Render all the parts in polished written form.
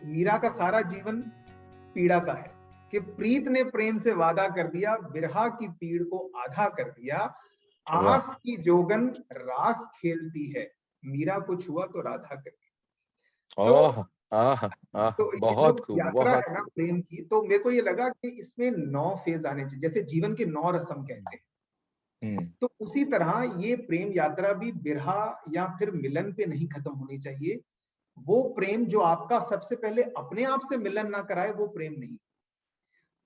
मीरा का सारा जीवन पीड़ा का है कि प्रीत ने प्रेम से वादा कर दिया, बिरहा की पीड़ को आधा कर दिया, वाह, आस की जोगन रास खेलती है, मीरा को छुआ तो राधा कर दी। सो आह, आह, आह, तो ये जो बहुत खूब, यात्रा बहुत है ना खूब। प्रेम की, तो मेरे को ये लगा कि इसमें 9 फेज आने चाहिए, जैसे जीवन के 9 रस्म कहते हैं। हम्म, तो उसी तरह ये प्रेम यात्रा भी बिरहा या फिर मिलन पे नहीं खत्म होनी चाहिए। वो प्रेम जो आपका सबसे पहले अपने आप से मिलन ना कराए, वो प्रेम नहीं।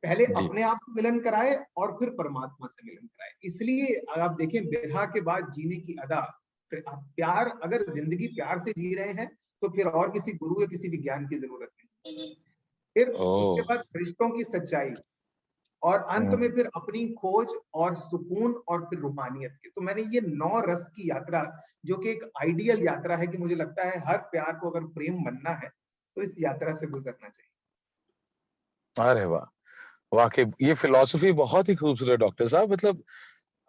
पहले जी, अपने आप से मिलन कराए और फिर परमात्मा से मिलन कराए। इसलिए आप देखें बिरहा के बाद जीने की अदा, प्यार, अगर जिंदगी प्यार से जी रहे हैं तो फिर और किसी गुरु या किसी विज्ञान की जरूरत नहीं। फिर उसके ओ, बाद रिश्तों की सच्चाई, और अंत में हम्म, फिर अपनी खोज और सुकून और फिर रूहानियत की। तो मैंने ये 9 रस की यात्रा, जो कि एक आइडियल यात्रा है, कि मुझे लगता है हर प्यार को अगर प्रेम बनना है तो इस यात्रा से गुजरना चाहिए। अरे वाह, वाकई ये फिलॉसफी बहुत ही खूबसूरत डॉक्टर साहब। मतलब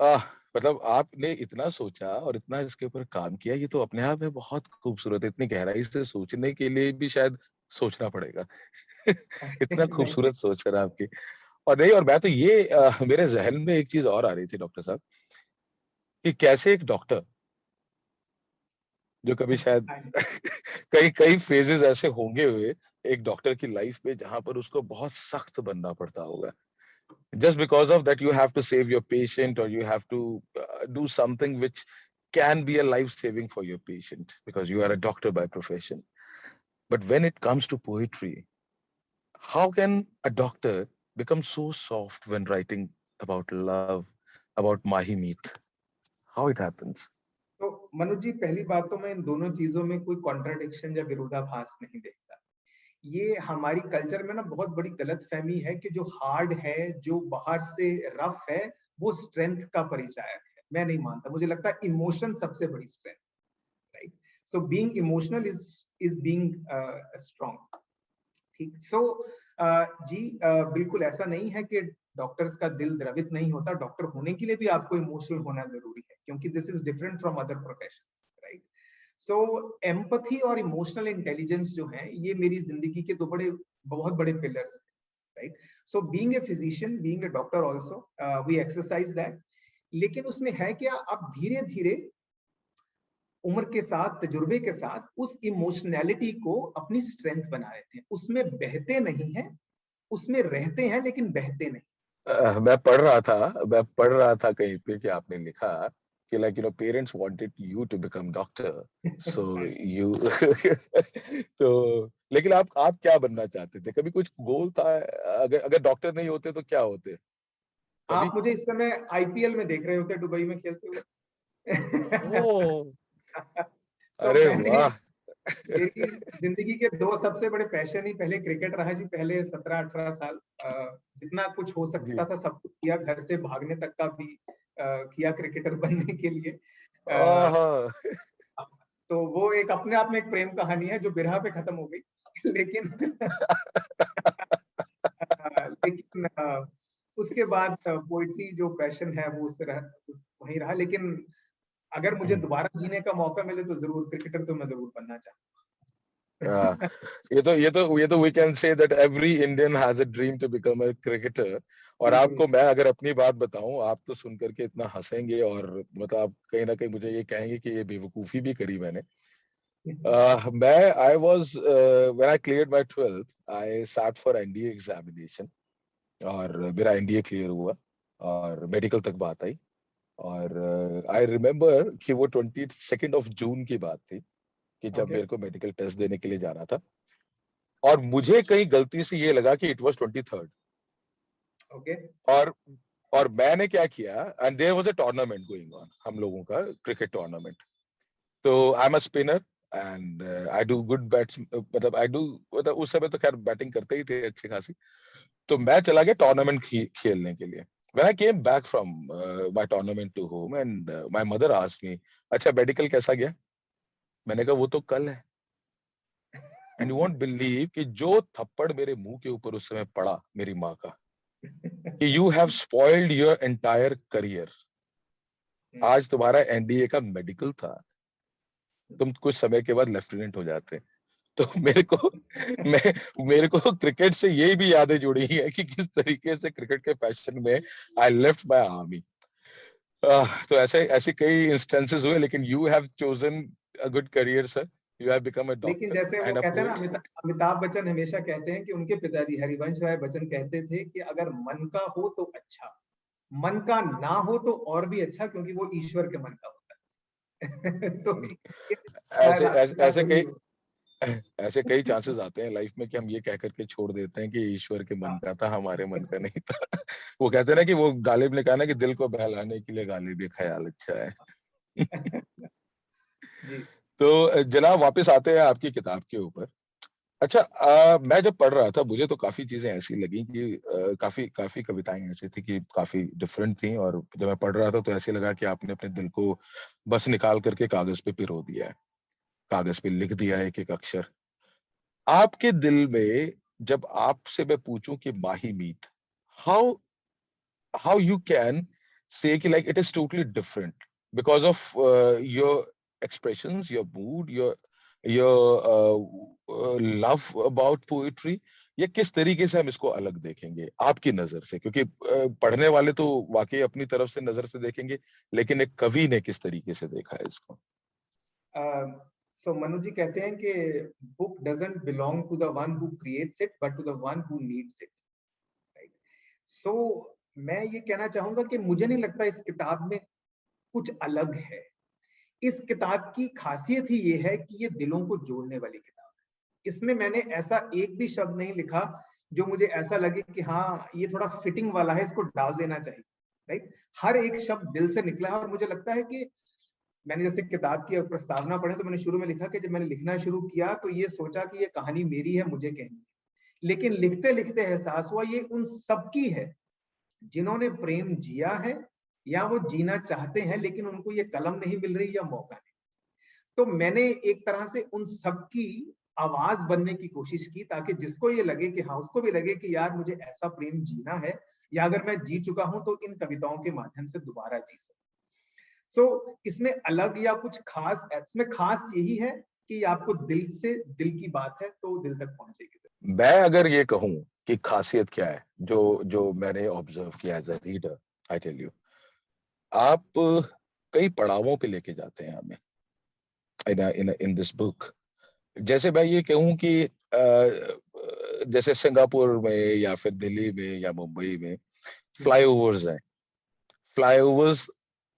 आह, मतलब आपने इतना सोचा और इतना इसके ऊपर काम किया, ये तो अपने आप में बहुत खूबसूरत है। इतनी गहराई से सोचने के लिए भी शायद सोचना पड़ेगा। इतना नहीं। खूबसूरत सोच है आपकी। और नहीं, और मैं तो ये मेरे जहन में एक चीज और आ रही थी डॉक्टर साहब, कि कैसे एक डॉक्टर जो कभी शायद हाँ, कई कई फेजेस ऐसे होंगे हुए एक डॉक्टर की लाइफ में जहां पर उसको बहुत सख्त बनना पड़ता होगा, just because of that you have to save your patient, or you have to do something which can be a life saving for your patient because you are a doctor by profession. But when it comes to poetry, how can a doctor become so soft when writing about love, about mahi meet? How it happens? तो मनुज जी, पहली बात तो मैं इन दोनों चीजों में कोई contradiction या विरोधाभास नहीं देखता। ये हमारी कल्चर में ना बहुत बड़ी गलतफहमी है कि जो हार्ड है, जो बाहर से रफ है, वो स्ट्रेंथ का परिचायक है। मैं नहीं मानता, मुझे लगता है इमोशन सबसे बड़ी strength, right? So being emotional is being strong. ठीक। सो जी, बिल्कुल ऐसा नहीं है कि डॉक्टर्स का दिल द्रवित नहीं होता। डॉक्टर होने के लिए भी आपको इमोशनल होना जरूरी है, क्योंकि this is different from other professions, right? So empathy और इमोशनल इंटेलिजेंस जो है, ये मेरी जिंदगी के दो बहुत बड़े पिलर्स हैं, right? So being a physician, being a doctor also, we exercise that. लेकिन उसमें है क्या, आप धीरे धीरे उम्र के साथ, तजुर्बे के साथ उस इमोशनैलिटी को अपनी स्ट्रेंथ बना लेते हैं। उसमें बहते नहीं है, उसमें रहते हैं लेकिन बहते नहीं। मैं पढ़ रहा था कहीं पे कि आपने लिखा कि like parents wanted you to become doctor, so you तो लेकिन आप क्या बनना चाहते थे? कभी कुछ गोल था? अगर अगर डॉक्टर नहीं होते तो क्या होते आप कभी? मुझे इस समय आईपीएल में देख रहे होते, दुबई में खेलते हुए। ओ, तो अरे मैंने, वाह। मेरी जिंदगी के दो सबसे बड़े पैशन ही पहले क्रिकेट रहा जी। पहले 17-18 साल जितना कुछ हो सकता जी, था सब कुछ किया, घर से भागने तक का भी किया क्रिकेटर बनने के लिए। अ, आहा। तो वो एक अपने आप में एक प्रेम कहानी है जो बिरहा पे खत्म हो गई। लेकिन लेकिन उसके बाद पोइट्री जो पैशन है वो उससे वही रहा। लेकिन अगर मुझे दोबारा जीने का मौका मिले तो जरूर क्रिकेटर तो मैं जरूर बनना आ, चाहूंगा। ये तो we can say that every Indian has a dream to become a cricketer. और बिल्कुल। आपको मैं अगर अपनी बात बताऊं, आप तो सुन करके इतना हंसेंगे, और मतलब आप कहीं ना कहीं मुझे ये कहेंगे कि ये बेवकूफी भी करी मैंने। मैं I was when I cleared my 12th, I sat for NDA examination, और मेरा एनडीए क्लियर हुआ और मेडिकल तक बात आई। और आई रिमेम्बर कि वो 22 जून की बात थी, कि जब ओके। मेरे को मेडिकल टेस्ट देने के लिए जाना था, और मुझे कहीं गलती से ये लगा कि इट वाज 23rd। ओके। और और मैंने क्या किया, and there was a tournament going on, हम लोगों का क्रिकेट टूर्नामेंट। तो I am a spinner, and I do good bats, मतलब आई डू, मतलब उस समय तो खैर बैटिंग करते ही थे अच्छी खासी। तो मैं चला गया टूर्नामेंट खेलने के लिए। When I came back from my tournament to home, and my mother asked me, अच्छा मेडिकल कैसा गया? मैंने कहा वो तो कल है। एंड यू वोंट बिलीव कि जो थप्पड़ मेरे मुंह के ऊपर उस समय पड़ा मेरी माँ का, कि you have spoiled your entire career. आज तुम्हारा एनडीए का मेडिकल था, तुम कुछ समय के बाद लेफ्टिनेंट हो जाते। तो मेरे को क्रिकेट से ये भी यादें जुड़ी है कि किस तरीके से क्रिकेट के पैशन में आई लेफ्ट माय आर्मी। तो ऐसे ऐसे कई इंस्टेंसेस हुए, लेकिन you have chosen a good career sir. You have become a लेकिन डॉक्टर जैसे वो एंड अ कहते हैं ना, पोएट। अमिताभ बच्चन हमेशा कहते हैं कि उनके पिताजी हरिवंश राय बच्चन कहते थे कि अगर मन का हो तो अच्छा, मन का ना हो तो और भी अच्छा, क्योंकि वो ईश्वर के मन का होता है। तो शायद ऐसे आपके ऐसे साथ ऐसे वही कई हो। ऐसे कई चांसेस आते हैं लाइफ में कि हम ये कह करके छोड़ देते हैं कि ईश्वर के मन का था, हमारे मन का नहीं था। वो कहते हैं ना कि वो गालिब ने कहा ना कि दिल को बहलाने के लिए गालिब ये ख्याल अच्छा है। जी। तो जनाब वापस आते हैं आपकी किताब के ऊपर। अच्छा, मैं जब पढ़ रहा था मुझे तो काफी चीजें ऐसी लगी कि काफी काफी कविताएं ऐसी थी कि काफी डिफरेंट थी, और जब मैं पढ़ रहा था तो ऐसे लगा कि आपने अपने दिल को बस निकाल करके कागज पे पिरो दिया है, कागज पे लिख दिया है एक एक अक्षर। आपके दिल में जब आपसे मैं पूछूं कि माही मीत, how how you can say कि like it is totally different because of your expressions, your mood, your love about poetry, या किस तरीके से हम इसको अलग देखेंगे आपकी नजर से? क्योंकि पढ़ने वाले तो वाकई अपनी तरफ से नजर से देखेंगे, लेकिन एक कवि ने किस तरीके से देखा है इसको? सो मनु जी कहते हैं कि book doesn't belong to the one who creates it but to the one who needs it, right? So मैं ये कहना चाहूंगा कि मुझे नहीं लगता इस किताब में कुछ अलग है। इस किताब की खासियत ही ये है कि ये दिलों को जोड़ने वाली किताब है। इसमें मैंने ऐसा एक भी शब्द नहीं लिखा जो मुझे ऐसा लगे कि हाँ ये थोड़ा फिटिंग वाला है, इसको डाल देना चाहिए, राइट? हर एक शब्द दिल से निकला है। और मुझे लगता है कि मैंने जैसे किताब की प्रस्तावना पढ़े तो मैंने शुरू में लिखा कि जब मैंने लिखना शुरू किया तो ये सोचा कि ये कहानी मेरी है, मुझे कहनी है। लेकिन लिखते लिखते एहसास हुआ ये उन सबकी है जिन्होंने प्रेम जिया है या वो जीना चाहते हैं, लेकिन उनको ये कलम नहीं मिल रही या मौका नहीं। तो मैंने एक तरह से उन सबकी आवाज बनने की कोशिश की ताकि जिसको ये लगे कि हाँ, उसको भी लगे कि यार मुझे ऐसा प्रेम जीना है, या अगर मैं जी चुका हूं तो इन कविताओं के माध्यम से दोबारा जी सकूं। सो इसमें अलग या कुछ खास, इसमें खास यही है कि आपको दिल से, दिल की बात है तो दिल तक पहुंचेगी। मैं अगर ये कहूं कि खासियत क्या है जो जो मैंने ऑब्जर्व किया as a reader, I tell you, आप कई पड़ावों पे लेके जाते हैं हमें इन दिस बुक। जैसे मैं ये कहूं कि जैसे सिंगापुर में या फिर दिल्ली में या मुंबई में फ्लाईओवर्स हैं। फ्लाईओवर्स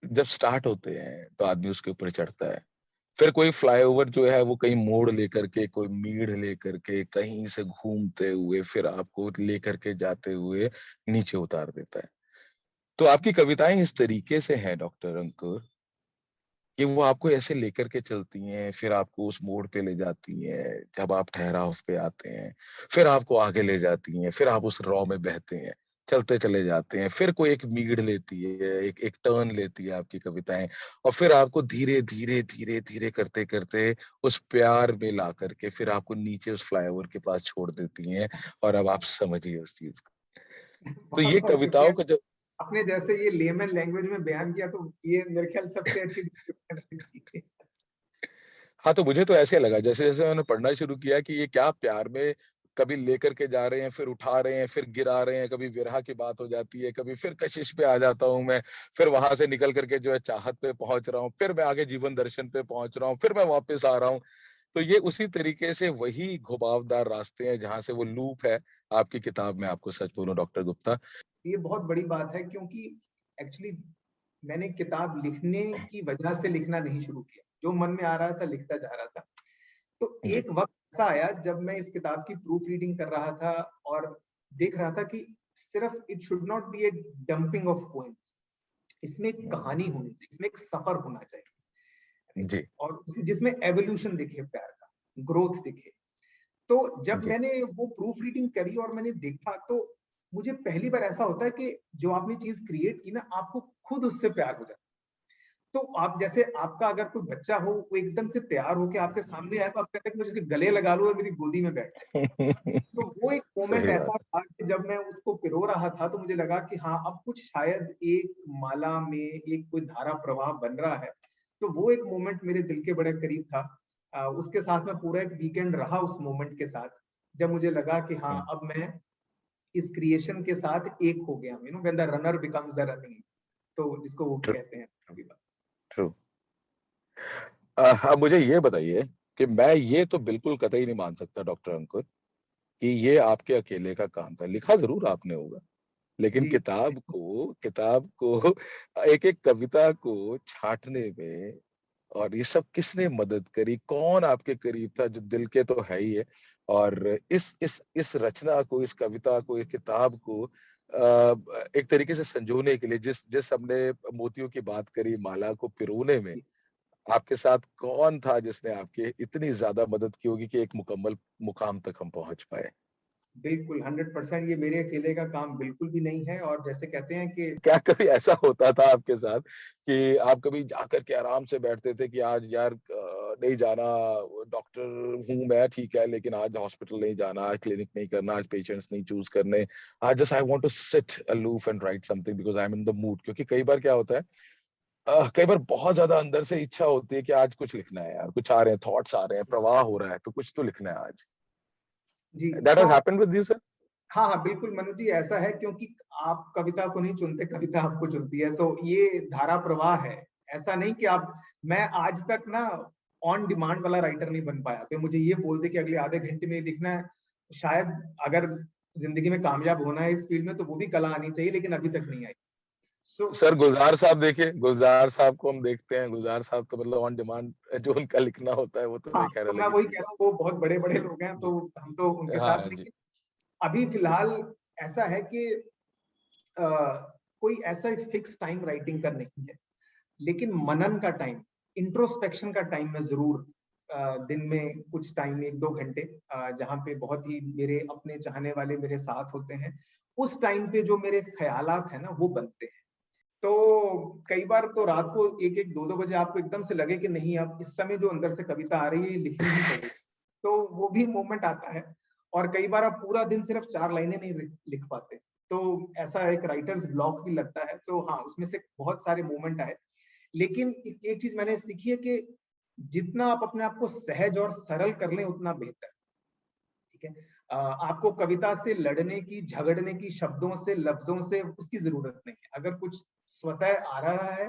जब स्टार्ट होते हैं तो आदमी उसके ऊपर चढ़ता है, फिर कोई फ्लाईओवर जो है वो कहीं मोड़ लेकर के, कोई मीड़ लेकर के, कहीं से घूमते हुए फिर आपको लेकर के जाते हुए नीचे उतार देता है। तो आपकी कविताएं इस तरीके से हैं डॉक्टर अंकुर कि वो आपको ऐसे लेकर के चलती हैं, फिर आपको उस मोड़ पे ले जाती हैं, जब आप ठहराव पे आते हैं फिर आपको आगे ले जाती हैं, फिर आप उस रॉ में बहते हैं, चलते चले जाते हैं, फिर कोई एक मीड़ लेती है, एक एक टर्न लेती है आपकी कविताएं, और फिर आपको धीरे धीरे धीरे धीरे करते करते उस प्यार में ला करके फिर आपको नीचे उस फ्लाईओवर के पास छोड़ देती हैं। और अब आप समझिए उस चीज को। तो बहुत ये बहुत शुक्रिया। कविताओं का जब, आपने जैसे ये लेमन लैंग्वेज में बयान किया तो ये मेरे ख्याल सबसे अच्छी डिस्क्रिप्शन है इसकी। हाँ, तो मुझे तो ऐसे लगा जैसे जैसे मैंने पढ़ना शुरू किया कि ये क्या प्यार में कभी लेकर के जा रहे हैं, फिर उठा रहे हैं, फिर गिरा रहे हैं, कभी विरह की बात हो जाती है, कभी फिर कशिश पे आ जाता हूँ मैं, फिर वहां से निकल करके जो है चाहत पे पहुंच रहा हूँ, फिर मैं आगे जीवन दर्शन पे पहुंच रहा हूँ, फिर मैं वापस आ रहा हूँ। तो ये उसी तरीके से वही घुमावदार रास्ते हैं जहां से वो लूप है आपकी किताब में, आपको सच बोलूं डॉक्टर गुप्ता। ये बहुत बड़ी बात है क्योंकि एक्चुअली मैंने किताब लिखने की वजह से लिखना नहीं शुरू किया, जो मन में आ रहा था लिखता जा रहा था। तो जी एक वक्त ऐसा आया जब मैं इस किताब की प्रूफ रीडिंग कर रहा था और देख रहा था कि सिर्फ it should not be A dumping of poems, इसमें एक कहानी होनी चाहिए, इसमें एक सफर होना चाहिए, जी और जिसमें एवोल्यूशन दिखे, प्यार का ग्रोथ दिखे। तो जब जी मैंने वो प्रूफ रीडिंग करी और मैंने देखा तो मुझे पहली बार ऐसा होता है कि जो आपने चीज क्रिएट की ना, आपको खुद उससे प्यार हो जाता है। तो आप जैसे, आपका अगर कोई बच्चा हो वो एकदम से तैयार होके आपके सामने आए तो आप कहते हैं कि मुझे इसके गले लगा लो और मेरी गोदी में बैठ जाए। तो वो एक मोमेंट सही ऐसा बात था कि जब मैं उसको पिरो रहा था तो मुझे लगा कि हाँ अब कुछ शायद एक माला में एक कोई धारा प्रवाह बन रहा है। तो वो एक मोमेंट मेरे दिल के बड़े करीब था। उसके साथ में पूरा एक वीकेंड रहा उस मोमेंट के साथ, जब मुझे लगा कि हाँ अब मैं इस क्रिएशन के साथ एक हो गया, you know when the runner becomes the running, तो जिसको वो भी कहते हैं अभी बात। ट्रू। अब मुझे ये बताइए कि मैं ये तो बिल्कुल कतई नहीं मान सकता डॉक्टर अंकुर कि ये आपके अकेले का काम था, लिखा जरूर आपने होगा, लेकिन जी किताब को एक एक कविता को छांटने में और ये सब किसने मदद करी, कौन आपके करीब था, जो दिल के तो है ही है, और इस रचना को, इस कविता को, इस किताब को एक तरीके से संजोने के लिए, जिस जिस हमने मोतियों की बात करी, माला को पिरोने में आपके साथ कौन था जिसने आपकी इतनी ज्यादा मदद की होगी कि एक मुकम्मल मुकाम तक हम पहुंच पाए? बिल्कुल 100% ये मेरे अकेले का काम बिल्कुल भी नहीं है। और जैसे कहते हैं कि क्या कभी ऐसा होता था आपके साथ कि आप कभी जाकर के आराम से बैठते थे कि आज यार नहीं जाना, डॉक्टर हूं मैं ठीक है, लेकिन आज हॉस्पिटल नहीं जाना, आज क्लिनिक नहीं करना, आज पेशेंट्स नहीं चूज करने, आज just I want to sit aloof and write something because I am in the mood? क्योंकि कई बार क्या होता है, कई बार बहुत ज्यादा अंदर से इच्छा होती है कि आज कुछ लिखना है यार, कुछ आ रहे हैं, थॉट्स आ रहे हैं, प्रवाह हो रहा है, तो कुछ तो लिखना है आज। जी that has so happened with you sir? हाँ हाँ बिल्कुल मनु जी, ऐसा है क्योंकि आप कविता को नहीं चुनते, कविता आपको चुनती है। सो ये धारा प्रवाह है, ऐसा नहीं कि आप, मैं आज तक ना ऑन डिमांड वाला राइटर नहीं बन पाया कि मुझे ये बोल दे कि अगले आधे घंटे में लिखना है। शायद अगर जिंदगी में कामयाब होना है इस फील्ड में तो वो भी कला आनी चाहिए, लेकिन अभी तक नहीं आई। सो सर गुलजार साहब देखिए, गुलजार साहब को हम देखते हैं, गुलजार साहब तो मतलब ऑन डिमांड जो उनका लिखना होता है वो तो हाँ, एक खैर तो मैं अलग ही वही चीज कह रहा हूँ, वो बहुत बड़े बड़े लोग हैं है। तो हम तो उनके साथ, हाँ जी। लेकिन अभी फिलहाल ऐसा है कि अ, कोई ऐसा फिक्स टाइम राइटिंग का नहीं है, लेकिन मनन का टाइम, इंट्रोस्पेक्शन का टाइम मैं जरूर दिन में कुछ टाइम, 1-2 घंटे, जहाँ पे बहुत ही मेरे अपने चाहने वाले मेरे साथ होते हैं, उस टाइम पे जो मेरे ख्यालात है ना वो बनते हैं। तो कई बार तो रात को 1-1, 2-2 बजे आपको एकदम से लगे कि नहीं, अब इस समय जो अंदर से कविता आ रही है लिखनी ही पड़ेगी, तो वो भी मोमेंट आता है। और कई बार आप पूरा दिन सिर्फ 4 लाइनें नहीं लिख पाते, तो ऐसा एक राइटर्स ब्लॉक भी लगता है। तो हाँ, उसमें से बहुत सारे मोमेंट आए, लेकिन एक चीज मैंने सीखी है कि जितना आप अपने आप को सहज और सरल कर लें उतना बेहतर। ठीक है, आपको कविता से लड़ने की, झगड़ने की, शब्दों से, लफ्जों से उसकी जरूरत नहीं है। अगर कुछ स्वतः आ रहा है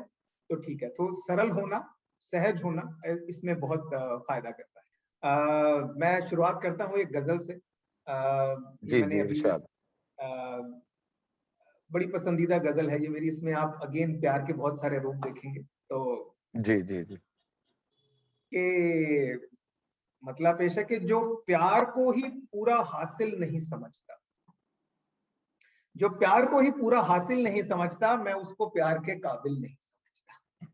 तो ठीक है, तो सरल होना, सहज होना इसमें बहुत फायदा करता है। मैं शुरुआत करता हूँ एक गजल से। ये जी मैंने जी अभी इरशाद। बड़ी पसंदीदा गजल है ये मेरी, इसमें आप अगेन प्यार के बहुत सारे रूप देखेंगे। तो जी जी जी। कि मतलब पेश है कि जो प्यार को ही पूरा हासिल नहीं समझता, जो प्यार को ही पूरा हासिल नहीं समझता, मैं उसको प्यार के काबिल नहीं समझता।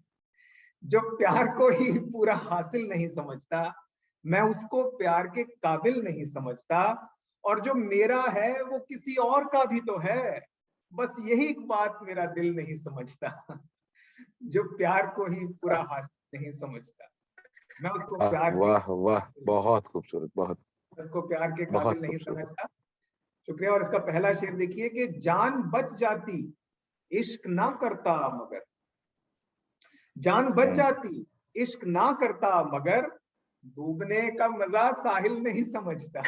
जो प्यार को ही पूरा हासिल नहीं समझता, मैं उसको प्यार के काबिल नहीं समझता। और जो मेरा है वो किसी और का भी तो है, बस यही बात मेरा दिल नहीं समझता। जो प्यार को ही पूरा हासिल नहीं समझता, मैं उसको वाह प्यार के, वाह वाह, बहुत खूबसूरत, बहुत उसको प्यार के काबिल बहुत नहीं खूबसूरत। समझता। शुक्रिया। और इसका पहला शेर देखिए कि जान बच जाती इश्क ना करता मगर, जान बच हम्म, जाती इश्क ना करता मगर, डूबने का मजा साहिल नहीं समझता।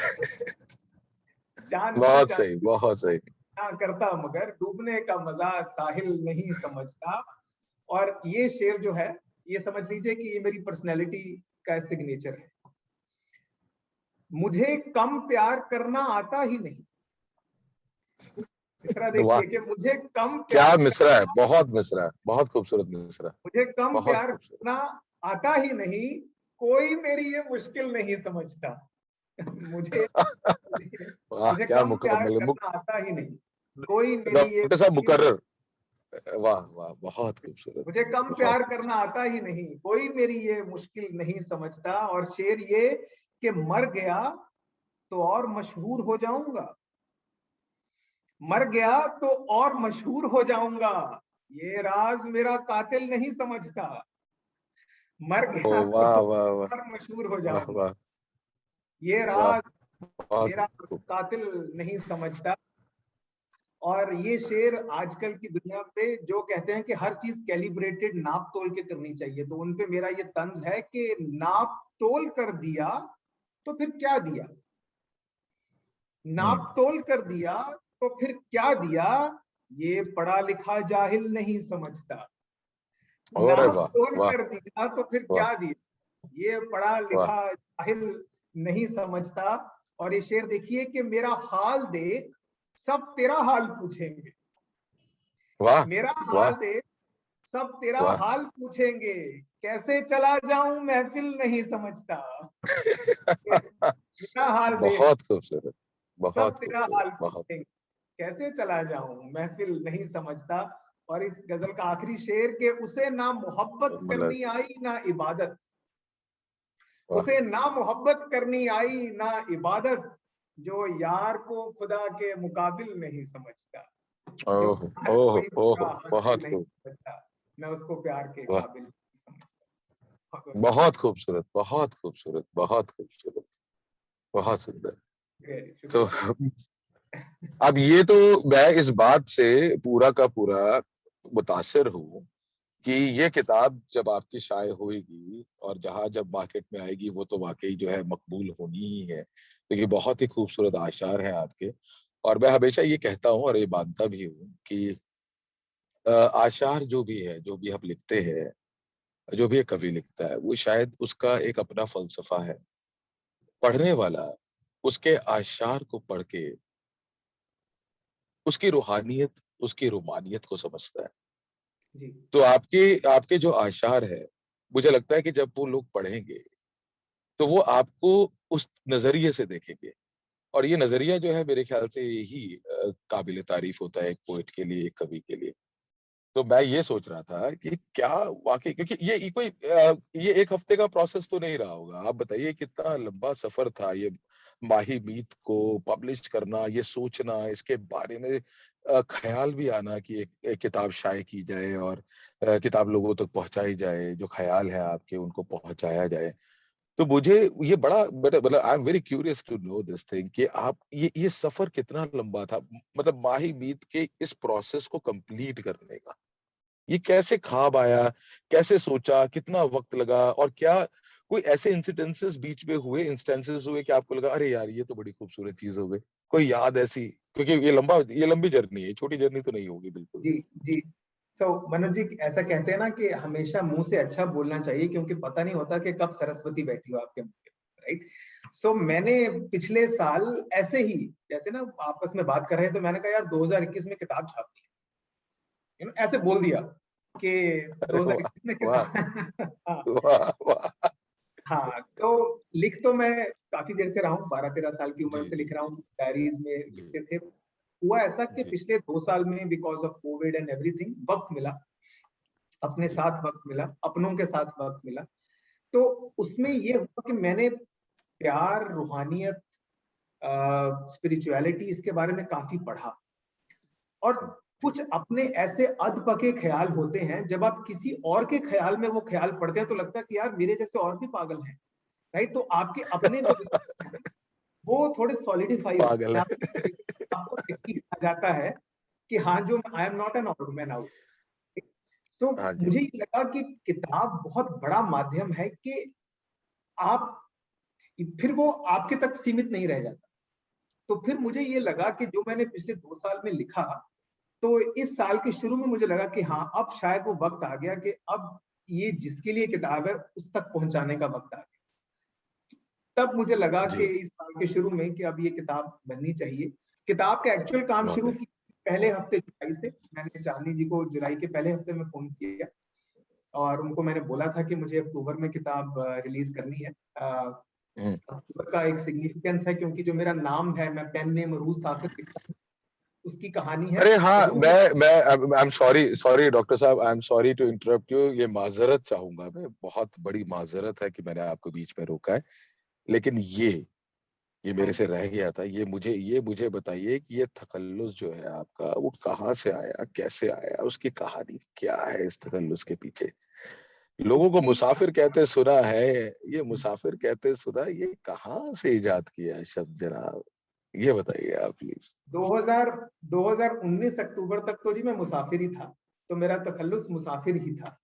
जान बच बहुत सही, जाती बहुत सही। ना करता मगर, डूबने का मजा साहिल नहीं समझता। और ये शेर जो है, ये समझ लीजिए कि ये मेरी पर्सनैलिटी का सिग्नेचर है। मुझे कम प्यार करना आता ही नहीं। तीसरा वाह, देखिए कि मुझे कम क्या प्यार मिसरा है, करना, बहुत मिसरा है, बहुत खूबसूरत मिसरा, मुझे कम बहुत प्यार खूबसूरत। करना आता ही नहीं, कोई मेरी ये मुश्किल नहीं समझता। मुझे वाह मुझे क्या कम प्यार मुकम्मल करना आता ही नहीं, कोई मेरी ये डॉक्टर साहब मुश्किल, मुकर्रर। वाह वाह, बहुत खूबसूरत, मुझे कम बहुत प्यार करना खूबसूरत। आता ही नहीं, कोई मेरी ये मुश्किल नहीं समझता। और शेर ये कि मर गया तो और मशहूर हो जाऊंगा, मर गया तो और मशहूर हो जाऊंगा, ये राज मेरा कातिल नहीं समझता। मर ओ गया तो वाह वाह वाह, और मशहूर हो वाह जाऊंगा, वाह ये वाह, राज बहुत मेरा खूब। कातिल नहीं समझता। और ये शेर आजकल की दुनिया पे जो कहते हैं कि हर चीज कैलिब्रेटेड नाप तोल के करनी चाहिए, तो उनपे मेरा ये तंज है कि नाप तोल कर दिया तो फिर क्या दिया, नाप तोल कर दिया तो फिर क्या दिया, ये पढ़ा लिखा जाहिल नहीं समझता। अरे नाप वाह तोल वाह कर दिया तो फिर वाह क्या दिया, ये पढ़ा वाह लिखा जाहिल नहीं समझता। और ये शेर देखिए कि मेरा हाल देख सब तेरा हाल पूछेंगे, वाह मेरा हाल वाह देख सब तेरा वाह। हाल पूछेंगे, कैसे चला जाऊं महफिल नहीं समझता। मेरा हाल देख बहुत खूबसूरत, सब बहुत तेरा खूबसूरत, हाल बहुत पूछेंगे, कैसे चला जाऊं महफिल नहीं समझता। और इस गजल का आखिरी शेर के उसे ना मोहब्बत मतलब करनी आई ना इबादत, वाह। उसे ना मोहब्बत करनी आई ना इबादत, जो यार को खुदा के मुकाबिल नहीं समझता। जो ओह हर ओह कोई खुदा ओह, हासिल बहुत नहीं खूब। समझता, मैं उसको प्यार के वाह, काबिल नहीं समझता। बहुत खूबसूरत, बहुत खूबसूरत, बहुत खूबसूरत, बहुत सुंदर। तो शुक्रिया। अब ये तो मैं इस बात से पूरा का पूरा मुतासिर हूँ कि ये किताब जब आपकी शाये होएगी और जहां जब मार्केट में आएगी वो तो वाकई जो है मकबूल होनी ही है, क्योंकि बहुत ही खूबसूरत आशार हैं आपके। और मैं हमेशा ये कहता हूँ और ये मानता भी हूँ कि आशार जो भी है, जो भी हम लिखते हैं, जो भी एक कवि लिखता है, वो शायद उसका एक अपना फलसफा है। पढ़ने वाला उसके आशार को पढ़ के उसकी रूहानियत, उसकी रूमानियत को समझता है। जी तो आपके आपके जो आशार है, मुझे लगता है कि जब वो लोग पढ़ेंगे तो वो आपको उस नजरिए से देखेंगे। और ये नजरिया जो है मेरे ख्याल से यही काबिल तारीफ होता है एक पोइट के लिए, एक कवि के लिए। तो मैं ये सोच रहा था कि क्या वाकई, क्योंकि ये कोई ये एक हफ्ते का प्रोसेस तो नहीं रहा होगा। आप बताइए कितना लंबा सफर था ये माही मीत को पब्लिश करना, ये सोचना, इसके बारे में ख्याल भी आना कि एक किताब शाये की जाए और किताब लोगों तक पहुंचाई जाए, जो ख्याल है आपके उनको पहुंचाया जाए। तो मुझे ये बड़ा मतलब I am very curious to know this thing कि आप ये सफर कितना लंबा था, मतलब माही मीत के इस प्रोसेस को कंप्लीट करने का। ये कैसे ख्वाब आया, कैसे सोचा, कितना वक्त लगा, और क्या कोई ऐसे इंसिडेंसेस बीच में हुए, इंस्टेंसेस हुए कि आपको लगा अरे यार ये तो बड़ी खूबसूरत चीज हो गई, कोई याद ऐसी? क्योंकि ये लंबी जर्नी है, छोटी जर्नी तो नहीं होगी बिल्कुल जी भी। जी। सो मनोज जी, ऐसा कहते हैं ना कि हमेशा मुंह से अच्छा बोलना चाहिए, क्योंकि पता नहीं होता कि कब सरस्वती बैठी हो आपके मुंह पे, राइट। सो मैंने पिछले साल ऐसे ही, जैसे ना आपस में बात कर रहे हैं, तो मैंने कहा यार 2021 में किताब छापनी है, ऐसे बोल दिया कि अरे वाह 2021 में वाह किताब। हाँ। वाह वाह। हाँ, तो लिख तो मैं काफी देर से रहा हूँ, 12-13 साल की उम्र जी से जी लिख रहा जी हूँ, डायरीज में जी लिखते थे। हुआ ऐसा कि जी पिछले 2 साल में because of Covid and everything वक्त मिला, अपने जी साथ वक्त मिला, अपनों के साथ वक्त मिला। तो उसमें ये हुआ कि मैंने प्यार, रूहानियत, स्पिरिचुअलिटी, इसके बारे में काफी पढ़ा। और जी कुछ अपने ऐसे अधपके ख्याल होते हैं, जब आप किसी और के ख्याल में वो ख्याल पढ़ते हैं तो लगता है कि यार मेरे जैसे और भी पागल हैं, राइट। तो आपके अपने जो हैं, वो थोड़े सॉलिडिफाई होते पागल हैं, है। आपको यकीन आ जाता है कि हाँ, जो I am not an odd man out. तो हाँ जी। मुझे ये लगा कि किताब बहुत बड़ा माध्यम है कि आप, फिर वो आपके तक सीमित नहीं रह जाता। तो फिर मुझे ये लगा कि जो मैंने पिछले 2 साल में लिखा, तो इस साल के शुरू में मुझे लगा कि हाँ, अब शायद वो वक्त आ गया कि अब ये जिसके लिए किताब है उस तक पहुंचाने का वक्त आ गया। तब मुझे लगा कि जी इस साल के शुरू में कि अब ये किताब बननी चाहिए। किताब का एक्चुअल काम शुरू वाकई। की पहले हफ्ते जुलाई से। मैंने चांदनी जी को जुलाई के पहले हफ्ते में फोन किया और उनको मैंने बोला था कि मुझे अक्टूबर में किताब रिलीज करनी है। हम्म। अक्टूबर का एक सिग्निफिकेंस है, क्योंकि जो मेरा नाम है, मैं पेन नेम रूह साकिब लिखता हूँ, उसकी कहानी है अरे हाँ, रूह। मैं I am sorry, sorry doctor साहब, I am sorry to interrupt you. ये माजरत चाहूंगा, मैं बहुत बड़ी माजरत है कि मैंने आपको बीच में रोका है। लेकिन ये हाँ मेरे से जी। रह गया था। ये मुझे बताइए कि ये तखल्लुस जो है आपका, वो कहाँ से आया, कैसे आया, उसकी कहानी क्या है इस तखल्लुस के पीछे? लोगों को इसकी मुसाफिर कहते सुना है, ये मुसाफिर कहते सुना, ये कहाँ से इजाद किया है शब्द जनाब? ये बताइए आप प्लीज। 2019 अक्टूबर तक तो जी मैं मुसाफिर ही था, तो मेरा तखल्लुस मुसाफिर ही था।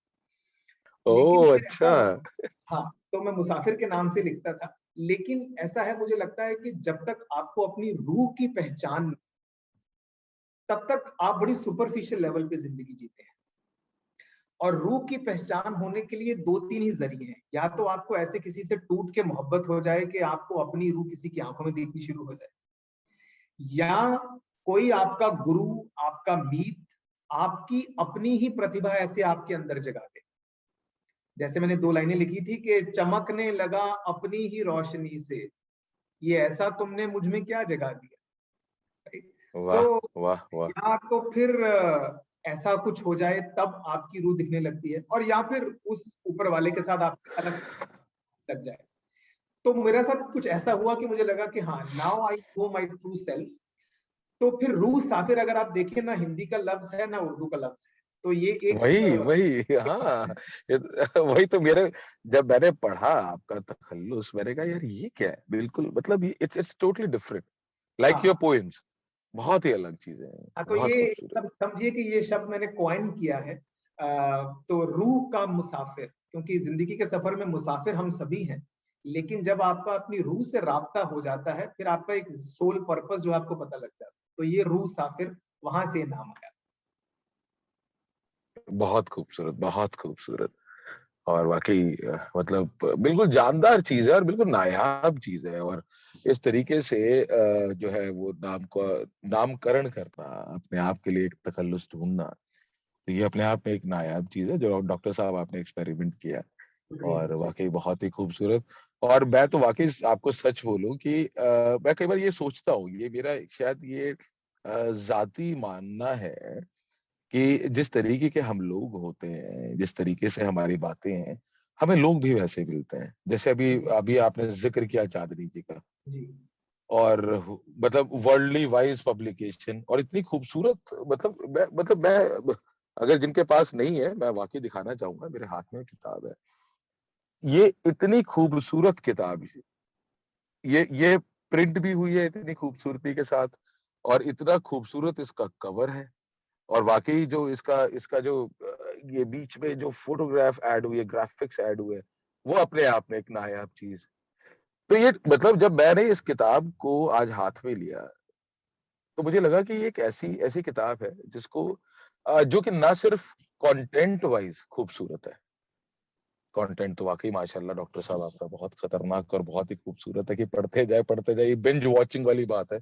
लेकिन ओह फिर ऐसा अच्छा। हुआ, हाँ, तो मैं मुसाफिर के नाम से लिखता था। लेकिन ऐसा है, मुझे लगता है कि जब तक आपको अपनी रूह की पहचान, तब तक आप बड़ी सुपरफिशियल लेवल पे जिंदगी जीते हैं। और रूह की पहचान होने के लिए दो तीन ही जरिए हैं। या तो आपको ऐसे किसी से टूट के मोहब्बत हो जाए कि आपको अपनी रूह किसी की आंखों में दिखनी शुरू हो जाए, या कोई आपका गुरु, आपका मीत, आपकी अपनी ही प्रतिभा ऐसे आपके अंदर जगा दे। जैसे मैंने दो लाइनें लिखी थी कि चमकने लगा अपनी ही रोशनी से, ये ऐसा तुमने मुझ में क्या जगा दिया। सो वाह वाह वाह। या तो फिर ऐसा कुछ हो जाए तब आपकी रूह दिखने लगती है, और या फिर उस ऊपर वाले के साथ आप अलग लग जाए। तो मेरे साथ कुछ ऐसा हुआ कि मुझे लगा कि हाँ, now I know my true self. तो फिर रूह साफिर अगर आप देखें ना, हिंदी का लफ्ज है ना उर्दू का लफ्ज है, तो ये एक वही वही हाँ। वही तो मेरे, जब मैंने पढ़ा आपका तखल्लुस, मैंने कहा यार ये क्या है, बिल्कुल मतलब ये it's totally different, like your हाँ पोएम्स, बहुत ही अलग चीजें हैं, हाँ, तो बहुत ये खूबसूरत। समझिए कि ये शब्द मैंने कॉइन किया है। तो रूह का मुसाफिर, क्योंकि जिंदगी के सफर में मुसाफिर हम सभी हैं, लेकिन जब आपका अपनी रूह से राब्ता हो जाता है, फिर आपका एक सोल पर्पस जो आपको पता लग जाता है, तो ये रूह साफिर, वहां से नाम आया। बहुत खूबसूरत, बहुत खूबसूरत। और वाकई मतलब बिल्कुल जानदार चीज है और बिल्कुल नायाब चीज है। और इस तरीके से जो है वो नाम को नामकरण करना, अपने आप के लिए एक तखल्लुस ढूंढना, तो ये अपने आप में एक नायाब चीज है जो डॉक्टर साहब आपने एक्सपेरिमेंट किया। शुक्रिया। और वाकई बहुत ही खूबसूरत। और मैं तो वाकई आपको सच बोलूं कि मैं कई बार ये सोचता हूँ, ये मेरा शायद ये जाती मानना है कि जिस तरीके के हम लोग होते हैं, जिस तरीके से हमारी बातें हैं, हमें लोग भी वैसे मिलते हैं। जैसे अभी जी अभी आपने जिक्र किया चांदनी जी का, जी और मतलब वर्ल्डली वाइज पब्लिकेशन, और इतनी खूबसूरत, मतलब मैं अगर जिनके पास नहीं है, मैं वाकई दिखाना चाहूंगा, मेरे हाथ में किताब है। ये इतनी खूबसूरत किताब है, ये प्रिंट भी हुई है इतनी खूबसूरती के साथ, और इतना खूबसूरत इसका कवर है। और वाकई जो इसका इसका जो ये बीच में जो फोटोग्राफ ऐड हुई है, ग्राफिक्स ऐड हुए, वो अपने आप में एक नायाब चीज। तो ये मतलब जब मैंने इस किताब को आज हाथ में लिया, तो मुझे लगा कि ये एक ऐसी ऐसी किताब है जिसको जो कि ना सिर्फ कंटेंट वाइज खूबसूरत है, कंटेंट तो वाकई माशाल्लाह डॉक्टर साहब आपका बहुत खतरनाक और बहुत ही खूबसूरत है कि पढ़ते जाए, बिंज वॉचिंग वाली बात है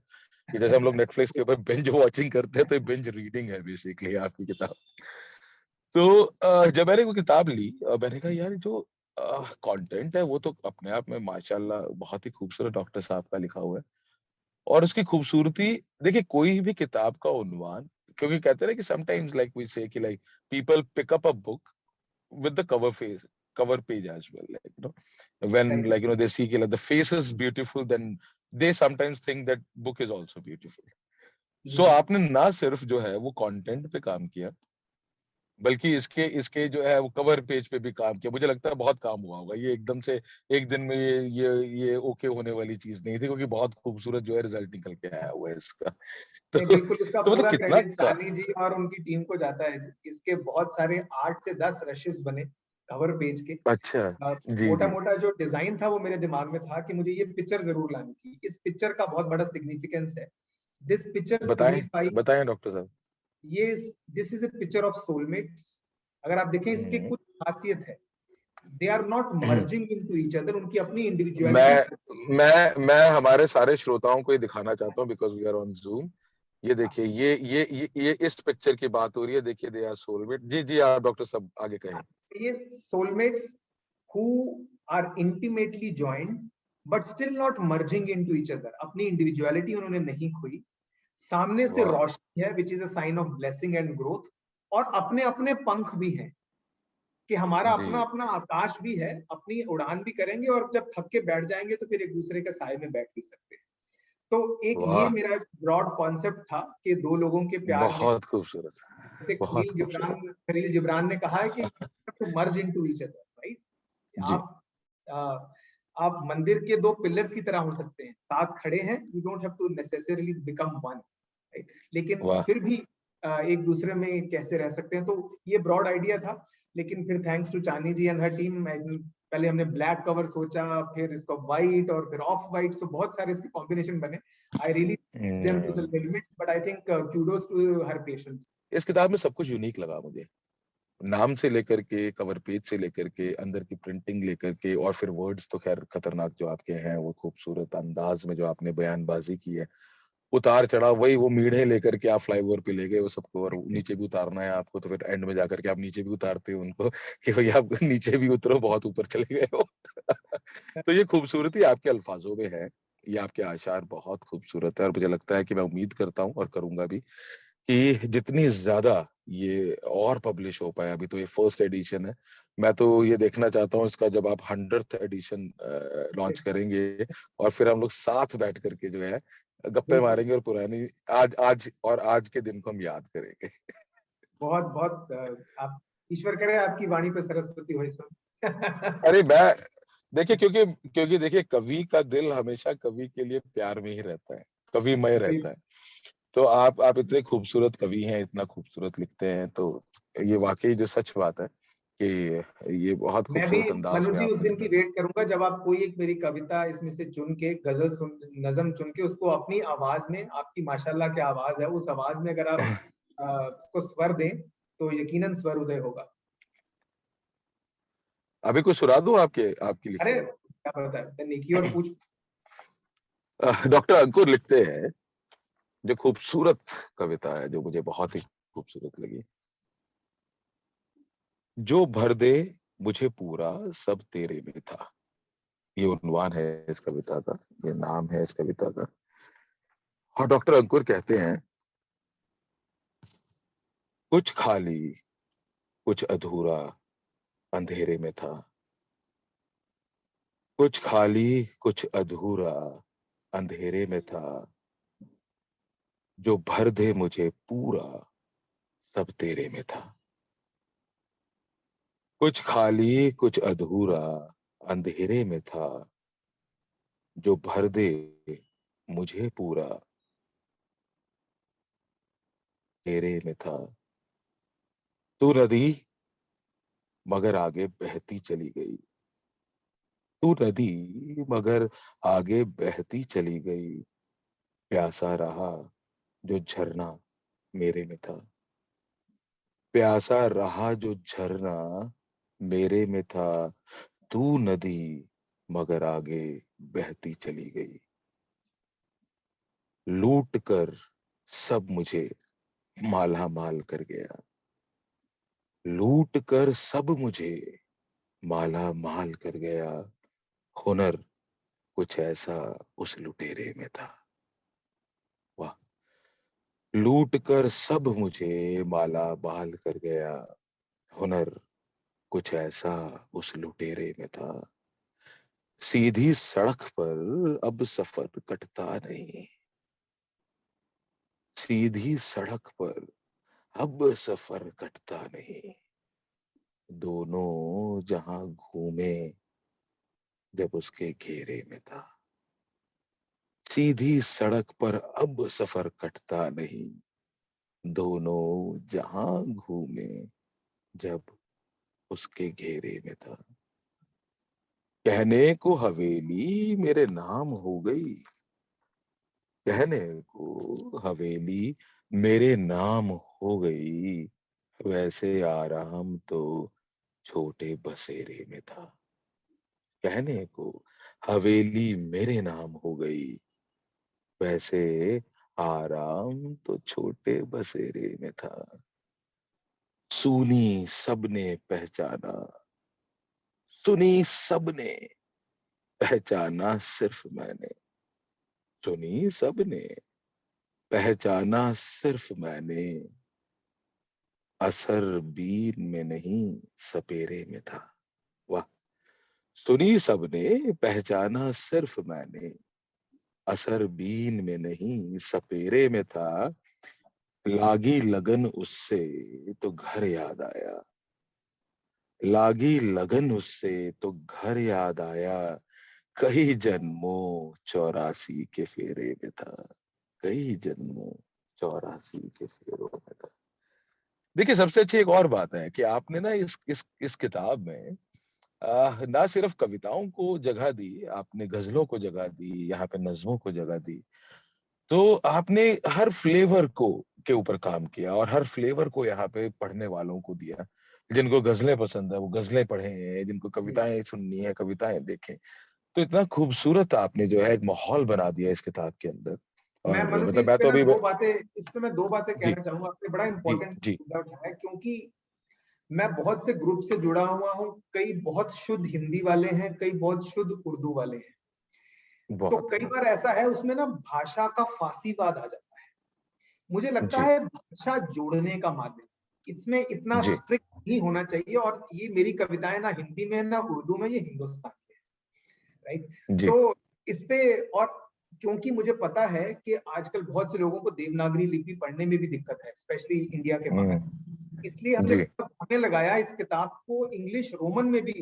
कि जैसे हम लोग नेटफ्लिक्स के ऊपर बिंज वॉचिंग करते हैं, तो बिंज रीडिंग है बेसिकली आपकी किताब। तो जब मैंने वो किताब ली, मैंने कहा यार जो कंटेंट है वो तो अपने आप में माशाल्लाह बहुत ही खूबसूरत डॉक्टर साहब का लिखा हुआ है। और उसकी खूबसूरती, देखिए कोई भी किताब का उन्वान, क्योंकि कहते हैं ना कि समटाइम्स लाइक वी से कि like people pick up a book with the cover page as well, like when right. like they see like the face is beautiful, then they sometimes think that book is also beautiful. जी So आपने ना सिर्फ जो है वो content पे काम किया, बल्कि इसके इसके जो है वो कवर पेज पे भी काम किया। मुझे लगता है बहुत काम हुआ होगा, ये एकदम से एक दिन में ये ओके होने वाली चीज नहीं थी, क्योंकि बहुत खूबसूरत जो है रिजल्ट निकल के आया हुआ है इसका। नहीं, तो बिल्कुल इसका मतलब पूरा कितना क्रेडिट चांदनी जी और उनकी टीम को जाता है जी। इसके बहुत सारे 8 से 10 रशेस बने कवर पेज के। अच्छा। जी मोटा जी। मोटा जो डिजाइन था वो मेरे दिमाग में था कि मुझे ये पिक्चर जरूर लानी थी। इस पिक्चर का बहुत बड़ा सिग्निफिकेंस है। दिस पिक्चर बताएं सिग्निफाई बताएं डॉक्टर साहब। ये this is a picture of soulmates. अगर आप देखें, इसके हम्म। कुछ खासियत है। They are not merging into each other, उनकी अपनी इंडिविजुअलिटी। मैं हमारे सारे श्रोताओं को ये दिखाना चाहता हूँ, because we are on Zoom. ये देखिए, ये इस पिक्चर की बात हो रही है, देखिए दे आर सोलमेट। जी जी, आप डॉक्टर साहब आगे कहें। ये soulmates who are intimately joined but still not merging into each other, अपनी इंडिविजुअलिटी उन्होंने नहीं खोई। सामने से वाह। रोशनी है which is a sign of blessing and growth, और अपने अपने पंख भी हैं कि हमारा जी। अपना अपना आकाश भी है, अपनी उड़ान भी करेंगे, और जब थक के बैठ जाएंगे तो फिर एक दूसरे के साए में बैठ भी सकते हैं। तो एक ये वाह, मेरा ब्रॉड कॉन्सेप्ट था कि दो लोगों के प्यार में, बहुत खूबसूरत, जैसे बहुत खूबसूरत। खलील जिब्रान ने कहा है कि to merge into each other, right. जी। आप आप मंदिर के दो पिलर्स की तरह हो सकते हैं, साथ खड़े हैं, you don't have to necessarily become one, right? लेकिन वाह। फिर भी एक दूसरे में कैसे रह सकते हैं, तो ये ब्रॉड आइडिया था। लेकिन फिर थैंक्स टू चांदी जी एंड हर टीम, पहले हमने ब्लैक कवर सोचा, फिर इसको व्हाइट और फिर ऑफ व्हाइट, सो बहुत सारे इसके कॉम्बिनेशन बने। I really them to the limit, but I think kudos to her patience. इस किताब में सब कुछ यूनिक लगा मुझे, नाम से लेकर के, कवर पेज से लेकर के, अंदर की प्रिंटिंग लेकर के, और फिर वर्ड्स तो खैर खतरनाक जो आपके हैं, वो खूबसूरत अंदाज में जो आपने बयानबाजी की है, उतार चढ़ाव, वही वो मीढ़े लेकर के आप फ्लाईओवर पे ले गए वो सबको, और नीचे भी उतारना है आपको, तो फिर एंड में जाकर के आप नीचे भी उतारते हो उनको कि भाई आप नीचे भी उतरो, बहुत ऊपर चले गए हो। तो ये खूबसूरती आपके अल्फाजों में है, ये आपके आशार बहुत खूबसूरत है, और मुझे लगता है कि मैं उम्मीद करता हूँ और करूंगा भी कि जितनी ज्यादा ये और पब्लिश हो पाए। अभी तो ये फर्स्ट एडिशन है, मैं तो ये देखना चाहता हूँ इसका जब आप 100th एडिशन लॉन्च करेंगे, और फिर हम लोग साथ बैठ करके जो है गप्पे बिल्कुल, मारेंगे, और पुरानी आज आज और आज के दिन को हम याद करेंगे। बहुत बहुत आप ईश्वर करे आपकी वाणी पे सरस्वती हो सब। अरे मैं, देखिए, क्योंकि क्योंकि देखिए, कवि का दिल हमेशा कवि के लिए प्यार में ही रहता है, कविमय रहता है। तो आप इतने खूबसूरत कवि हैं, इतना खूबसूरत लिखते हैं, तो ये वाकई जो सच बात है कि ये बहुत मैं भी खूबसूरत अंदाज मनु में जी उस आपने दिन लिखा। की वेट करूंगा जब आप कोई एक मेरी कविता इसमें से चुन के, गजल सुन, नज्म चुन के उसको अपनी आवाज में, आपकी माशाल्लाह क्या आवाज है, उस आवाज में अगर आप उसको स्वर दें तो यकीनन स्वर उदय होगा। अभी कुछ सुना दूं आपके आपकी लिखी अरे हुई? क्या पता है, नेकी और पूछ। डॉक्टर अंकुर लिखते हैं, जो खूबसूरत कविता है जो मुझे बहुत ही खूबसूरत लगी। जो भर दे मुझे पूरा सब तेरे में था, ये उन्वान है इस कविता का, ये नाम है इस कविता का। और डॉक्टर अंकुर कहते हैं, कुछ खाली कुछ अधूरा अंधेरे में था, कुछ खाली कुछ अधूरा अंधेरे में था, जो भर दे मुझे पूरा सब तेरे में था। कुछ खाली कुछ अधूरा अंधेरे में था, जो भर दे मुझे पूरा तेरे में था। तू नदी मगर आगे बहती चली गई, तू नदी मगर आगे बहती चली गई, प्यासा रहा जो झरना मेरे में था, प्यासा रहा जो झरना मेरे में था। तू नदी मगर आगे बहती चली गई, लूट कर सब मुझे माला माल कर गया, लूट कर सब मुझे माला माल कर गया, हुनर कुछ ऐसा उस लुटेरे में था। वाह। लूट कर सब मुझे माला माल कर गया, हुनर कुछ ऐसा उस लुटेरे में था। सीधी सड़क पर अब सफर कटता नहीं, सीधी सड़क पर अब सफर कटता नहीं, दोनों जहां घूमे जब उसके घेरे में था। सीधी सड़क पर अब सफर कटता नहीं, दोनों जहां घूमे जब उसके घेरे में था। कहने को हवेली मेरे नाम हो गई, कहने को हवेली मेरे नाम हो गई, वैसे आराम तो छोटे बसेरे में था। कहने को हवेली मेरे नाम हो गई, वैसे आराम तो छोटे बसेरे में था। सुनी सबने पहचाना, सुनी सबने पहचाना सिर्फ मैंने, सुनी सबने पहचाना सिर्फ मैंने, असर बीन में नहीं सपेरे में था। वाह। सुनी सबने पहचाना सिर्फ मैंने, असर बीन में नहीं सपेरे में था। लागी लगन उससे तो घर याद आया, लागी लगन उससे तो घर याद आया, कई जन्मों 84 के फेरे में था, कई जन्मों 84 के फेरों में था। देखिए सबसे अच्छी एक और बात है कि आपने ना इस किताब में ना सिर्फ कविताओं को जगह दी, आपने गजलों को जगह दी, यहाँ पे नज्मों को जगह दी। तो आपने हर फ्लेवर को के ऊपर काम किया और हर फ्लेवर को यहाँ पे पढ़ने वालों को दिया। जिनको गजलें पसंद है वो गजलें पढ़ें, जिनको जी। कविताएं सुननी है कविताएं देखें। तो इतना खूबसूरत आपने जो है एक माहौल बना दिया इस किताब के अंदर। मैं और मनु जी मतलब मैं तो अभी इस पे मैं दो बातें जी कहना चाहूंगा। आपने बड़ा जी इंपॉर्टेंट जी मुद्दा उठाया, क्योंकि मैं बहुत से ग्रुप से जुड़ा हुआ हूँ। कई बहुत शुद्ध हिंदी वाले हैं, कई बहुत शुद्ध उर्दू वाले हैं। तो बहुत कई बार ऐसा है उसमें ना भाषा का फासीवाद आ जाता है। मुझे लगता जी है भाषा जोड़ने का माध्यम, इसमें इतना जी स्ट्रिक्ट नहीं होना चाहिए। और ये मेरी कविताएं ना हिंदी में ना उर्दू में, ये हिंदुस्तान में, राइट। जी तो इस पे, और क्योंकि मुझे पता है कि आजकल बहुत से लोगों को देवनागरी लिपि पढ़ने में भी दिक्कत है, स्पेशली इंडिया के बाहर, इसलिए हमने जी। समय लगाया इस किताब को इंग्लिश रोमन में भी,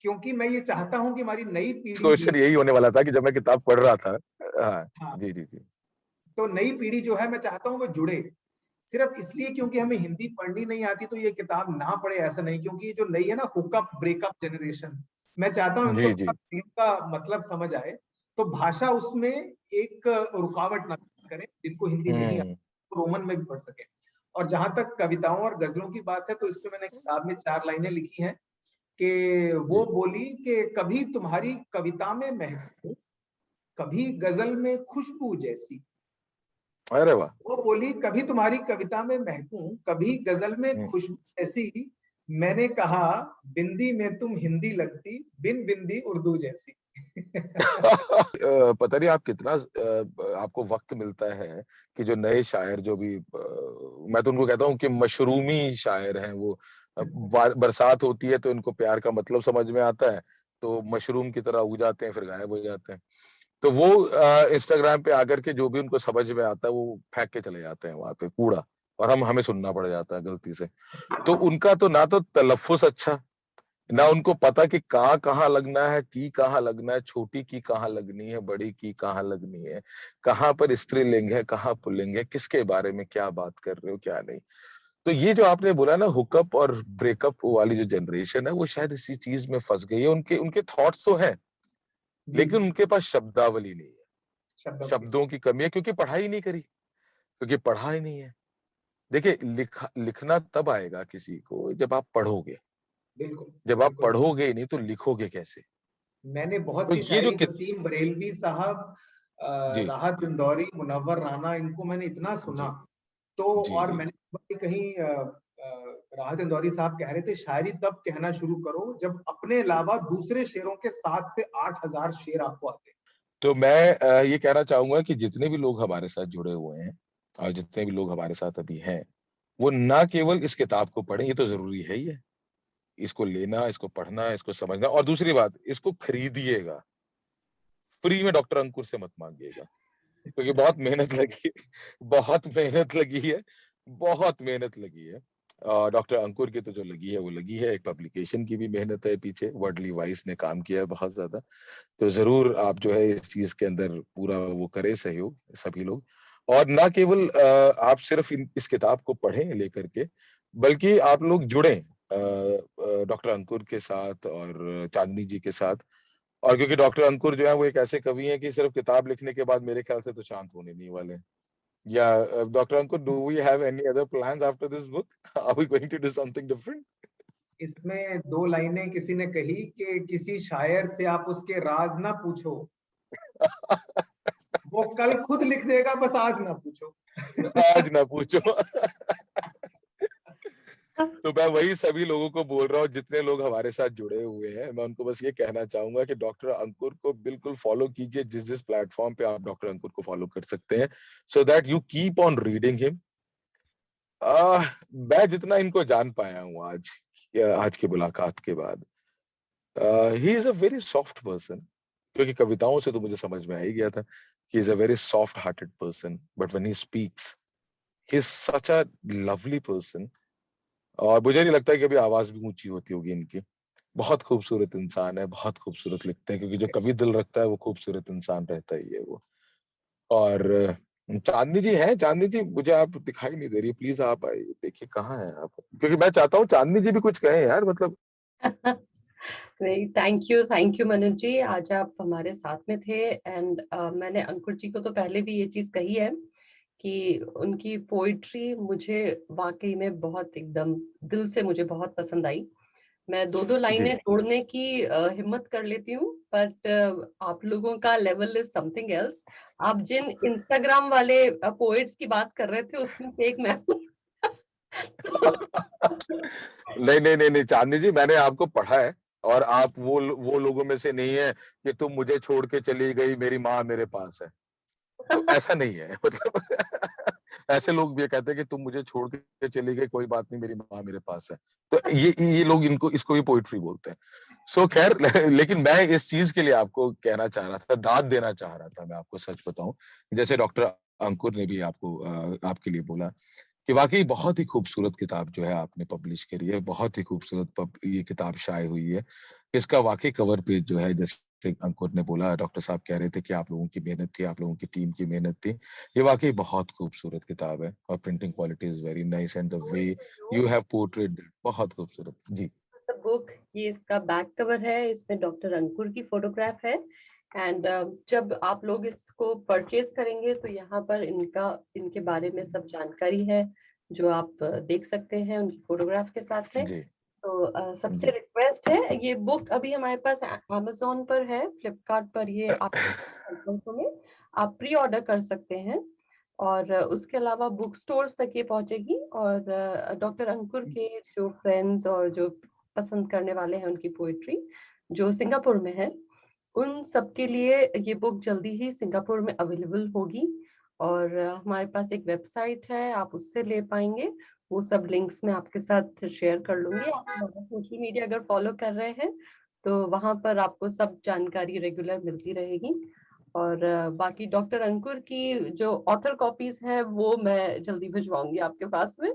क्योंकि मैं ये चाहता हूं कि हमारी नई पीढ़ी भी, क्वेश्चन यही होने वाला था कि जब मैं किताब पढ़ रहा था। हाँ हाँ, जी जी जी तो नई पीढ़ी जो है मैं चाहता हूं वो जुड़े। सिर्फ इसलिए क्योंकि हमें हिंदी पढ़नी नहीं आती तो ये किताब ना पढ़े, ऐसा नहीं। क्योंकि ये जो नई है ना हुकअप ब्रेकअप जनरेशन, मैं चाहता हूं इनको जी जी। थोड़ा प्रेम का मतलब समझ आए। तो भाषा उसमें एक रुकावट ना करे, जिनको हिंदी नहीं आती हम्म तो रोमन में भी पढ़ सके। और जहां तक कविताओं और गजलों की बात है, तो इसमें मैंने किताब में 4 लाइनें लिखी हैं कि वो जी। बोली कि कभी तुम्हारी कविता में महकूं, कभी गजल में खुशबू जैसी। अरे वाह। वो बोली कभी तुम्हारी कविता में महकूं, कभी गजल में हम्म। खुशबू जैसी। मैंने कहा बिंदी में तुम हिंदी लगती, बिन बिंदी उर्दू जैसी। पता नहीं आप कितना आपको वक्त मिलता है कि जो नए शायर जो भी मैं तो उनको कहता हूँ कि मशरूमी शायर हैं वो। बरसात होती है तो इनको प्यार का मतलब समझ में आता है, तो मशरूम की तरह उग जाते हैं फिर गायब हो जाते हैं। तो वो इंस्टाग्राम पे आकर के जो भी उनको समझ में आता है वो फेंक के चले जाते हैं वहां पे कूड़ा, और हमें सुनना पड़ जाता है गलती से। तो उनका तो ना तो तलफ्फुज अच्छा, ना उनको पता कि कहाँ कहाँ लगना है, की कहाँ लगना है, छोटी की कहाँ लगनी है, बड़ी की कहाँ लगनी है, कहाँ पर स्त्रीलिंग है कहाँ पुल्लिंग है, किसके बारे में क्या बात कर रहे हो क्या नहीं। तो ये जो आपने बोला ना हुकअप और ब्रेकअप वाली जो जनरेशन है वो शायद इसी चीज में फंस गई है। उनके उनके थॉट्स तो है जी। लेकिन उनके पास शब्दावली नहीं है, शब्दावली। शब्दों की कमी है क्योंकि पढ़ाई नहीं करी, क्योंकि पढ़ा ही नहीं है। देखिए लिखना तब आएगा किसी को जब आप पढ़ोगे, बिल्कुल जब आप बिल्कुल। पढ़ोगे ही नहीं तो लिखोगे कैसे। मैंने बहुत तो सी ये जो शायरी, वसीम बरेलवी साहब, जी राहत इंदौरी, मुनव्वर राना, इनको मैंने इतना सुना। जी तो जी और जी मैंने कहीं राहत इंदौरी साहब कह रहे थे शायरी तब कहना शुरू करो जब अपने अलावा दूसरे शेरों के 7 से 8 हजार शेर आपको आते हैं। तो मैं ये कहना चाहूंगा कि जितने भी लोग हमारे साथ जुड़े हुए हैं और जितने भी लोग हमारे साथ अभी हैं, वो ना केवल इस किताब को पढ़ें, ये तो जरूरी है ही है, इसको लेना, इसको पढ़ना, इसको समझना, और दूसरी बात इसको खरीदिएगा, फ्री में डॉक्टर अंकुर से मत मांगिएगा, क्योंकि बहुत मेहनत लगी है, बहुत मेहनत लगी है, बहुत मेहनत लगी है। डॉक्टर अंकुर की तो जो लगी है वो लगी है, एक पब्लिकेशन की भी मेहनत है पीछे, वर्डली वाइस ने काम किया है बहुत ज्यादा। तो जरूर आप जो है इस चीज के अंदर पूरा वो करें सहयोग सभी लोग। और ना केवल आप सिर्फ इस किताब को पढ़ें लेकर के, बल्कि आप लोग जुड़ें डॉक्टर अंकुर के साथ और चांदनी जी के साथ। और क्योंकि डॉक्टर अंकुर जो है वो एक ऐसे कवि हैं कि सिर्फ किताब लिखने के बाद मेरे ख्याल से तो शांत होने नहीं वाले हैं। या doctor Ankur, do we have any other plans after this book? Are we going to do something different? इसमें 2 लाइनें किसी ने कही कि किसी शायर से आप उसके राज ना पूछो, वो कल खुद लिख देगा, बस आज ना पूछो। आज ना पूछो। तो मैं वही सभी लोगों को बोल रहा हूँ जितने लोग हमारे साथ जुड़े हुए हैं, मैं उनको बस ये कहना चाहूंगा कि डॉक्टर अंकुर को बिल्कुल फॉलो कीजिए, जिस जिस प्लेटफॉर्म पे आप डॉक्टर अंकुर को फॉलो कर सकते हैं, so that you keep on reading him. मैं जितना इनको जान पाया हूँ आज, आज की मुलाकात के बाद, he is a very soft person. क्योंकि कविताओं से तो मुझे समझ में आ ही गया था कि is a very soft hearted person, but when he speaks he is such a lovely person. और मुझे नहीं लगता कि कभी आवाज भी ऊंची होती होगी इनकी, बहुत खूबसूरत इंसान है, बहुत खूबसूरत लिखते हैं, क्योंकि जो कवि दिल रखता है वो खूबसूरत इंसान रहता ही है वो। और चांदनी जी हैं, चांदनी जी मुझे आप दिखाई नहीं दे रही, प्लीज आप आइए, देखिए कहाँ हैं आप, क्योंकि मैं चाहता हूँ चांदनी जी भी कुछ कहें यार, मतलब। नहीं, थैंक यू मनोज जी, आज आप हमारे साथ में थे। एंड मैंने अंकुर जी को तो पहले भी ये चीज कही है कि उनकी पोइट्री मुझे वाकई में बहुत एकदम दिल से मुझे बहुत पसंद आई। मैं दो दो जी लाइनें जोड़ने की हिम्मत कर लेती हूँ, बट आप लोगों का लेवल इज समथिंग एल्स। आप जिन इंस्टाग्राम वाले पोएट्स की बात कर रहे थे उसमें से एक मैं हूँ। नहीं नहीं नहीं नहीं चांदनी जी, मैंने आपको पढ़ा है, और आप वो लोगों में से नहीं है कि तुम मुझे छोड़ के चली गई, मेरी माँ मेरे पास है। तो ऐसा नहीं है, मतलब ऐसे लोग भी कहते हैं कि तुम मुझे छोड़ के चली गई, कोई बात नहीं, मेरी माँ मेरे पास है। तो ये लोग इनको इसको भी पोइट्री बोलते हैं। सो खैर, लेकिन मैं इस चीज के लिए आपको कहना चाह रहा था, दाद देना चाह रहा था, मैं आपको सच बताऊं, जैसे डॉक्टर अंकुर ने भी आपको आपके लिए बोला कि वाकई बहुत ही खूबसूरत किताब जो है आपने पब्लिश करी है, बहुत ही खूबसूरत ये किताब शाये हुई है। इसका वाकई कवर पेज जो है, जैसे अंकुर ने बोला, डॉक्टर साहब कह रहे थे कि आप लोगों की मेहनत थी, आप लोगों की टीम की मेहनत थी। ये वाकई बहुत खूबसूरत किताब है, और printing quality is very nice, and the way you have portrait that, बहुत खूबसूरत जी। बुक, ये इसका बैक कवर है, इसमें डॉक्टर अंकुर की फोटोग्राफ है। एंड जब आप लोग इसको परचेज करेंगे तो यहाँ पर इनके बारे में सब जानकारी है जो आप देख सकते हैं उनकी फोटोग्राफ के साथ में। जी तो सबसे जी रिक्वेस्ट है, ये बुक अभी हमारे पास अमेजोन पर है, फ्लिपकार्ट पर ये आप में आप प्री ऑर्डर कर सकते हैं। और उसके अलावा बुक स्टोर्स तक ये पहुंचेगी। और डॉक्टर अंकुर के जो फ्रेंड्स और जो पसंद करने वाले हैं उनकी पोइट्री जो सिंगापुर में है, उन सबके लिए ये बुक जल्दी ही सिंगापुर में अवेलेबल होगी। और हमारे पास एक वेबसाइट है, आप उससे ले पाएंगे। वो सब लिंक्स मैं आपके साथ शेयर कर लूंगी। आप हमारा सोशल मीडिया अगर फॉलो कर रहे हैं तो वहां पर आपको सब जानकारी रेगुलर मिलती रहेगी। और बाकी डॉक्टर अंकुर की जो ऑथर कॉपीज है वो मैं जल्दी भिजवाऊंगी आपके पास में।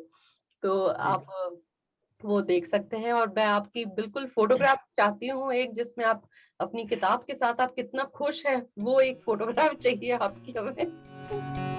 तो आप वो देख सकते हैं। और मैं आपकी बिल्कुल फोटोग्राफ चाहती हूँ एक, जिसमें आप अपनी किताब के साथ आप कितना खुश हैं, वो एक फोटोग्राफ चाहिए आपकी हमें।